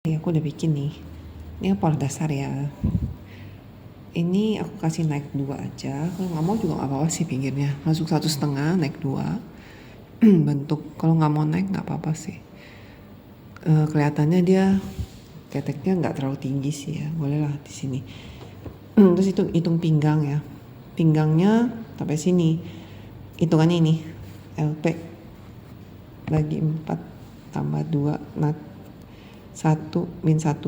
Aku udah bikin nih. Ini pola dasar ya. Ini aku kasih naik 2 aja. Kalau nggak mau juga nggak apa-apa sih pinggirnya. Masuk 1,5 naik 2. Bentuk kalau nggak mau naik nggak apa-apa sih. Kelihatannya dia keteknya nggak terlalu tinggi sih ya. Bolehlah di sini. Terus hitung pinggang ya. Pinggangnya sampai sini. Hitungannya ini. LP bagi 4 tambah 2 nat 1 min 1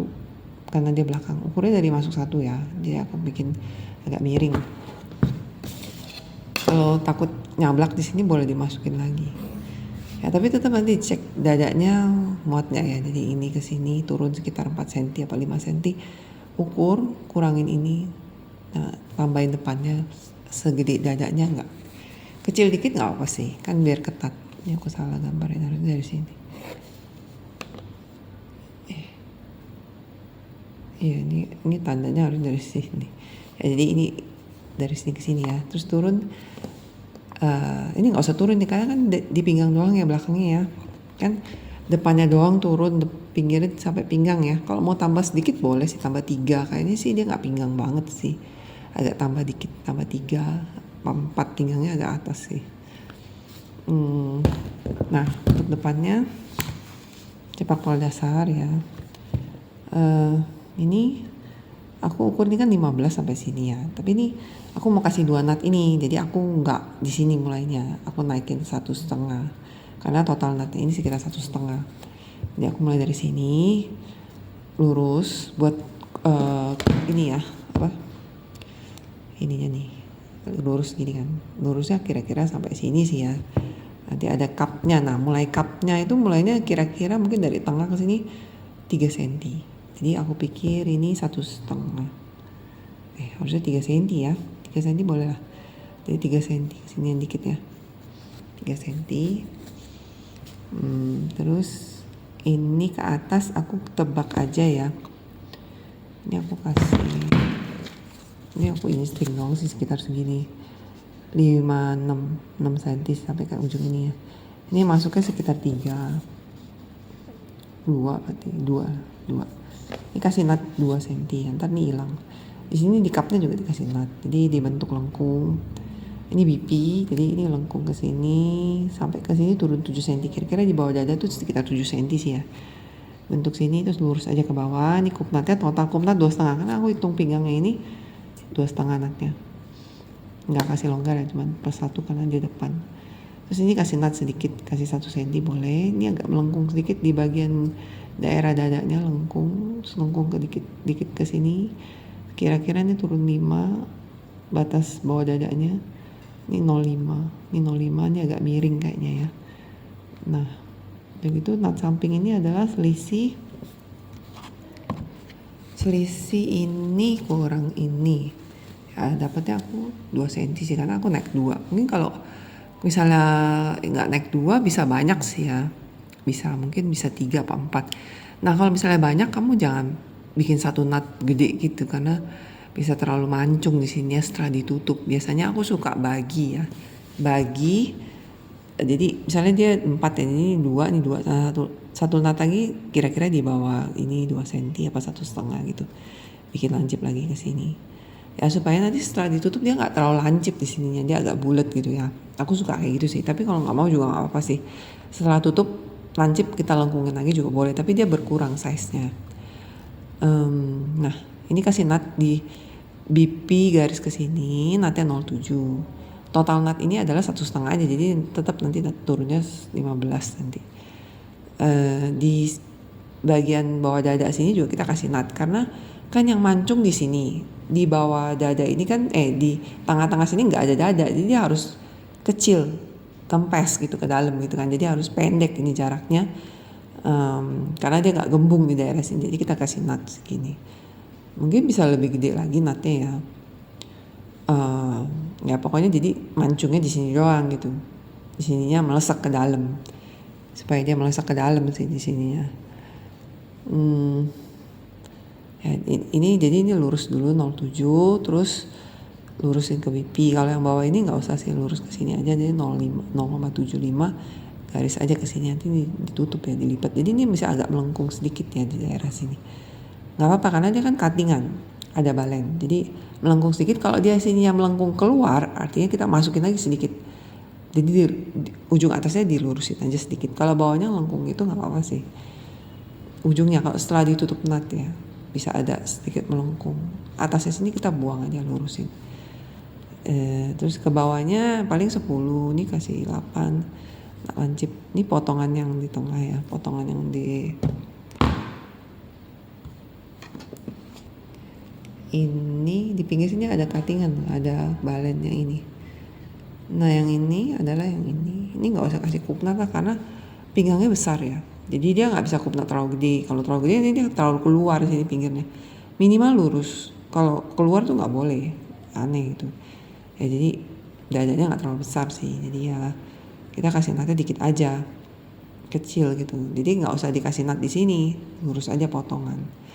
karena dia belakang. Ukurnya dari masuk 1 ya. Jadi aku bikin agak miring. Kalau takut nyablak di sini boleh dimasukin lagi. Ya, tapi tetap nanti cek dadanya muatnya ya. Jadi ini ke sini turun sekitar 4 cm apa 5 cm. Ukur, kurangin ini. Nah, tambahin depannya segede dadanya enggak. Kecil dikit enggak apa sih. Kan biar ketat. Ini aku salah gambarin harusnya dari sini. Iya, ini tandanya harus dari sini. Ya, jadi ini dari sini ke sini ya. Terus turun. Ini nggak usah turun nih karena kan di pinggang doang ya belakangnya ya. Kan depannya doang turun, pinggirnya sampai pinggang ya. Kalau mau tambah sedikit boleh sih tambah 3. Kayaknya sih dia nggak pinggang banget sih. Agak tambah dikit, tambah 3, 4 pinggangnya agak atas sih. Nah, untuk depannya cepak pola dasar ya. Ini aku ukur ini kan 15 sampai sini ya. Tapi ini aku mau kasih 2 nut ini. Jadi aku nggak di sini mulainya. Aku naikin 1,5. Karena total nutnya ini sekitar 1,5. Jadi aku mulai dari sini lurus buat ini ya, apa? Ininya nih. Lurus gini kan. Lurusnya kira-kira sampai sini sih ya. Nanti ada cupnya. Nah, mulai cupnya itu mulainya kira-kira mungkin dari tengah ke sini 3 cm. Jadi aku pikir ini 1,5. Harusnya 3 cm ya. 3 cm boleh lah. Jadi 3 cm. Sini yang dikit ya. 3 cm. Terus ini ke atas aku tebak aja ya. Ini aku kasih. Ini aku ini string dong sih sekitar segini. 5, 6 cm sampai ke ujung ini ya. Ini masuknya sekitar 3. 2 berarti 2. Ini kasih nut 2 cm, ntar nih hilang. Di sini di cupnya juga dikasih nut, jadi dibentuk lengkung. Ini BP, jadi ini lengkung ke sini sampai ke sini turun 7 cm. Kira-kira di bawah dada tuh sekitar 7 cm sih ya. Bentuk sini terus lurus aja ke bawah. Ini kup nutnya total kup nut 2,5 karena aku hitung pinggangnya ini 2,5 nutnya. Nggak kasih longgar ya, cuman plus 1 karena di depan. Terus ini kasih nut sedikit, kasih 1 cm boleh. Ini agak melengkung sedikit di bagian daerah dadanya lengkung, terus lengkung ke dikit ke sini. Kira-kira ini turun 5 batas bawah dadanya. Ini 0,5. Ini 0,5 ini agak miring kayaknya ya. Nah, begitu nut samping ini adalah selisih ini kurang ini. Ya, dapatnya aku 2 cm sih karena aku naik 2. Mungkin kalau misalnya nggak naik 2 bisa banyak sih ya. Mungkin bisa 3 apa 4. Nah, kalau misalnya banyak kamu jangan bikin 1 nut gede gitu karena bisa terlalu mancung di sini ya setelah ditutup. Biasanya aku suka bagi ya. Jadi misalnya dia 4 ya, ini 2, ini 2, satu nut lagi kira-kira di bawah ini 2 cm apa 1,5 gitu. Bikin lancip lagi ke sini. Ya supaya nanti setelah ditutup dia nggak terlalu lancip di sininya, dia agak bulat gitu ya. Aku suka kayak gitu sih, tapi kalau nggak mau juga nggak apa-apa sih. Setelah tutup lancip kita lengkungin lagi juga boleh, tapi dia berkurang size-nya. Nah, ini kasih nut di BP garis ke sini, nutnya 0,7. Total nut ini adalah 1,5 aja, jadi tetap nanti turunnya 15 nanti. Di bagian bawah dada sini juga kita kasih nut karena kan yang mancung di sini, di bawah dada ini kan di tengah-tengah sini nggak ada dada, jadi dia harus kecil, kempes gitu ke dalam gitu kan, jadi harus pendek ini jaraknya. Karena dia nggak gembung di daerah sini, jadi kita kasih nut segini. Mungkin bisa lebih gede lagi nutnya ya. Ya pokoknya jadi mancungnya di sini doang gitu, di sininya melesak ke dalam supaya dia melesak ke dalam sih di sininya. Ya, ini jadi ini lurus dulu 0,7 terus lurusin ke BP. Kalau yang bawah ini nggak usah sih, lurus ke sini aja, jadi 0,75 garis aja ke sini, nanti ditutup ya, dilipat. Jadi ini bisa agak melengkung sedikit ya di daerah sini. Nggak apa-apa karena dia kan cuttingan, ada balen. Jadi melengkung sedikit. Kalau dia sini yang melengkung keluar, artinya kita masukin lagi sedikit. Jadi di ujung atasnya dilurusin aja sedikit. Kalau bawahnya lengkung itu nggak apa-apa sih. Ujungnya kalau setelah ditutup nut ya, bisa ada sedikit melengkung. Atasnya sini kita buang aja, lurusin. Terus ke bawahnya paling 10, ini kasih 8 lancip. Ini potongan yang di tengah ya, potongan yang di ini di pinggir sini ada cuttingan, ada balennya ini. Nah yang ini adalah yang ini nggak usah kasih kupnat lah karena pinggangnya besar ya, jadi dia nggak bisa kupnat terlalu gede. Kalau terlalu gede ini dia terlalu keluar sini pinggirnya. Minimal lurus, kalau keluar tuh nggak boleh, aneh gitu ya. Jadi dadanya nggak terlalu besar sih, jadi ya kita kasih nutnya dikit aja, kecil gitu. Jadi nggak usah dikasih nut di sini, lurus aja potongan.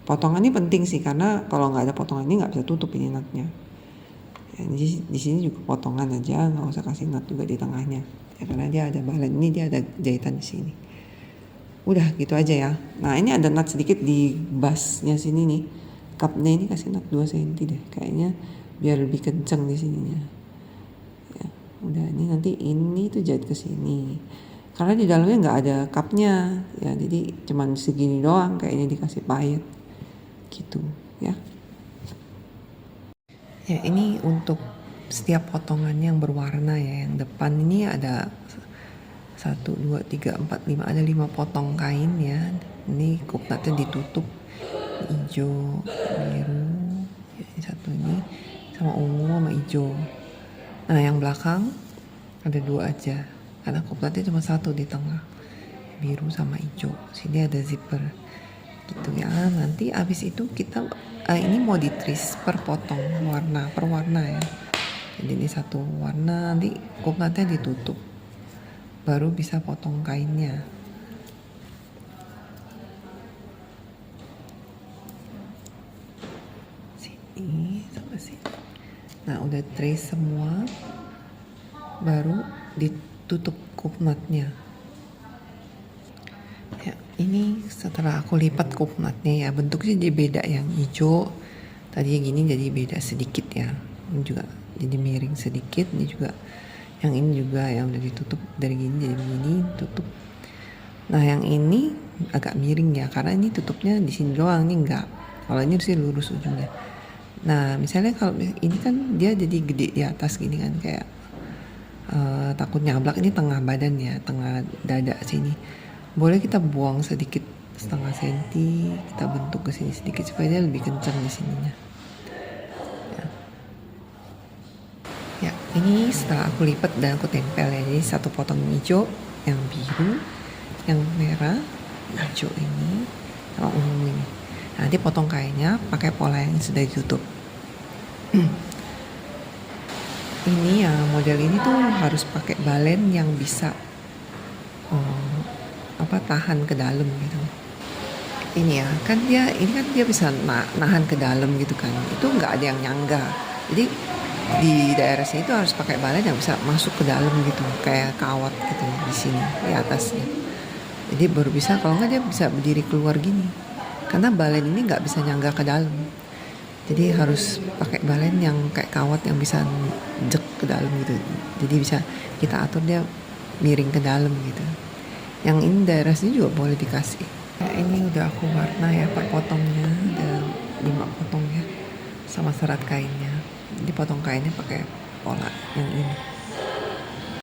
Potongan ini penting sih karena kalau nggak ada potongan ini nggak bisa tutup ini nutnya. Ya, di sini juga potongan aja, nggak usah kasih nut juga di tengahnya. Ya, karena dia ada balen, ini dia ada jahitan di sini. Udah gitu aja ya. Nah ini ada nut sedikit di basnya sini nih. Cupnya ini kasih nut 2 cm deh, kayaknya biar lebih kenceng di sininya. Ya, udah ini nanti ini tuh jahit ke sini. Karena di dalamnya nggak ada cupnya, ya jadi cuman segini doang kayaknya dikasih pahit gitu ya. Ya ini untuk setiap potongan yang berwarna ya. Yang depan ini ada 1, 2, 3, 4, 5, ada 5 potong kain ya. Ini kupnatnya ditutup hijau, biru, ya, satu ini sama ungu sama hijau. Nah yang belakang ada 2 aja karena kupnatnya cuma 1 di tengah, biru sama hijau. Sini ada zipper gitu ya. Nanti abis itu kita ini mau ditris per potong, warna per warna ya. Jadi ini 1 warna, nanti kupnatnya ditutup baru bisa potong kainnya. Sini sampai sini. Nah udah trace semua, baru ditutup kupnatnya. Ya, ini setelah aku lipat kupnatnya ya, bentuknya jadi beda. Yang hijau tadi gini jadi beda sedikit ya. Ini juga jadi miring sedikit. Ini juga, yang ini juga yang udah ditutup dari gini jadi begini tutup. Nah yang ini agak miring ya karena ini tutupnya di sini doang, ini enggak. Kalau ini harusnya lurus ujungnya. Nah misalnya kalau ini kan dia jadi gede di atas gini kan, kayak takut nyablak. Ini tengah badan ya, tengah dada sini. Boleh kita buang sedikit, setengah senti, kita bentuk ke sini sedikit supaya dia lebih kencang di sininya. Ya, ini setelah aku lipat dan aku tempel ya. Jadi 1 potong hijau, yang biru, yang merah, hijau ini, sama ungu ini. Nanti potong kainnya pakai pola yang sudah ditutup. Ini ya, model ini tuh harus pakai balen yang bisa tahan ke dalam gitu. Ini ya, kan ini kan dia bisa nahan ke dalam gitu kan. Itu nggak ada yang nyangga. Jadi di daerah sini itu harus pakai balen yang bisa masuk ke dalam gitu, kayak kawat gitu di sini di atasnya. Jadi baru bisa, kalau nggak dia bisa berdiri keluar gini. Karena balen ini nggak bisa nyangga ke dalam. Jadi harus pakai balen yang kayak kawat yang bisa jek ke dalam gitu. Jadi bisa kita atur dia miring ke dalam gitu. Yang ini daerah sini juga boleh dikasih. Ya, ini udah aku warna ya per potongnya, ada 5 potong ya, sama serat kainnya. Dipotong kainnya pakai pola yang ini.